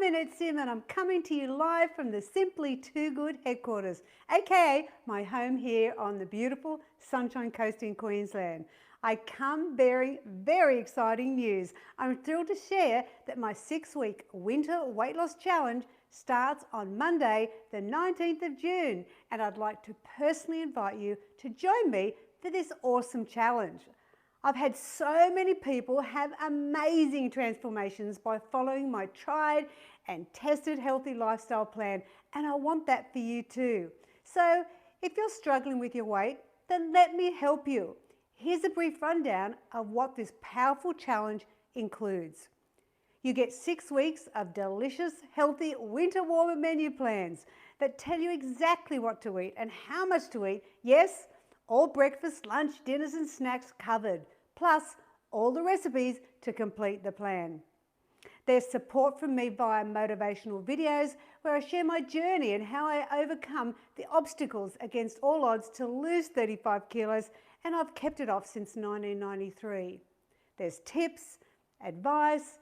I'm Annette and I'm coming to you live from the Simply Too Good headquarters, aka my home here on the beautiful Sunshine Coast in Queensland. I come bearing very exciting news. I'm thrilled to share that my 6-week winter weight loss challenge starts on Monday, the 19th of June, and I'd like to personally invite you to join me for this awesome challenge. I've had so many people have amazing transformations by following my tried and tested healthy lifestyle plan, and I want that for you too. So if you're struggling with your weight, then let me help you. Here's a brief rundown of what this powerful challenge includes. You get 6 weeks of delicious, healthy winter warmer menu plans that tell you exactly what to eat and how much to eat. Yes, all breakfast, lunch, dinners and snacks covered, plus all the recipes to complete the plan. There's support from me via motivational videos where I share my journey and how I overcome the obstacles against all odds to lose 35 kilos, and I've kept it off since 1993. There's tips, advice,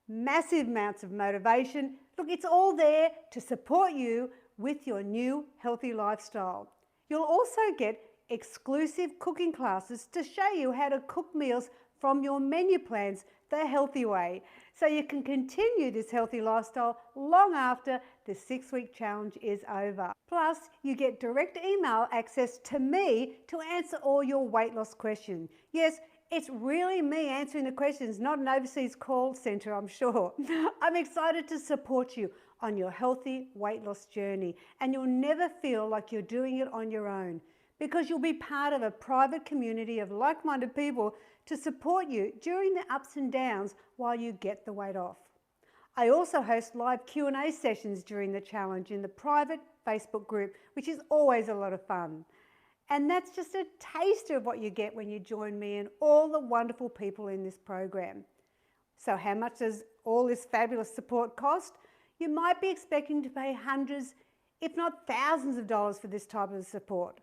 massive amounts of motivation. Look, it's all there to support you with your new healthy lifestyle. You'll also get exclusive cooking classes to show you how to cook meals from your menu plans the healthy way, so you can continue this healthy lifestyle long after the 6-week challenge is over. Plus, you get direct email access to me to answer all your weight loss questions. Yes, it's really me answering the questions, not an overseas call center, I'm sure. I'm excited to support you on your healthy weight loss journey, and you'll never feel like you're doing it on your own, because you'll be part of a private community of like-minded people to support you during the ups and downs while you get the weight off. I also host live Q&A sessions during the challenge in the private Facebook group, which is always a lot of fun. And that's just a taster of what you get when you join me and all the wonderful people in this program. So how much does all this fabulous support cost? You might be expecting to pay hundreds, if not thousands of dollars for this type of support.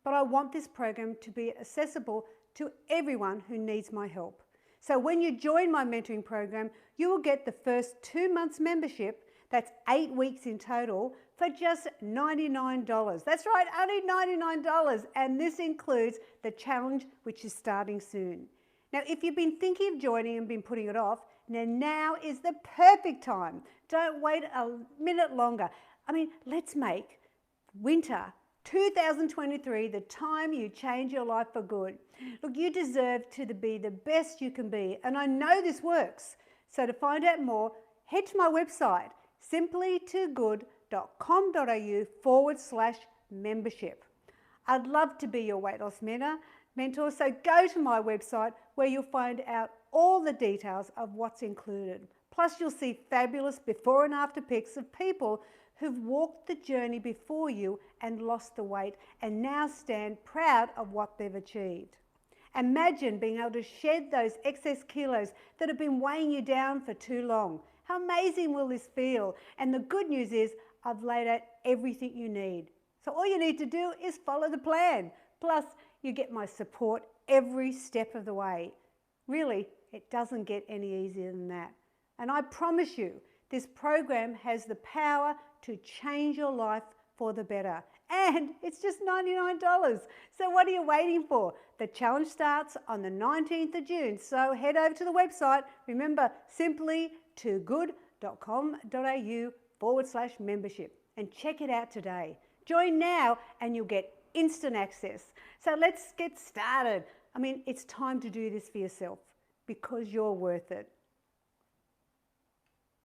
But I want this program to be accessible to everyone who needs my help. So when you join my mentoring program, you will get the first 2 months membership, that's 8 weeks in total, for just $99. That's right, only $99. And this includes the challenge, which is starting soon. Now, if you've been thinking of joining and been putting it off, now is the perfect time. Don't wait a minute longer. I mean, let's make winter 2023, the time you change your life for good. Look, you deserve to be the best you can be, and I know this works. So to find out more, head to my website, simplytoogood.com.au/membership. I'd love to be your weight loss mentor, so go to my website where you'll find out all the details of what's included. Plus, you'll see fabulous before and after pics of people who've walked the journey before you and lost the weight and now stand proud of what they've achieved. Imagine being able to shed those excess kilos that have been weighing you down for too long. How amazing will this feel? And the good news is I've laid out everything you need. So all you need to do is follow the plan. Plus, you get my support every step of the way. Really, it doesn't get any easier than that. And I promise you, this program has the power to change your life for the better. And it's just $99. So what are you waiting for? The challenge starts on the 19th of June. So head over to the website. Remember, simplytoogood.com.au/membership and check it out today. Join now and you'll get instant access. So let's get started. I mean, it's time to do this for yourself because you're worth it.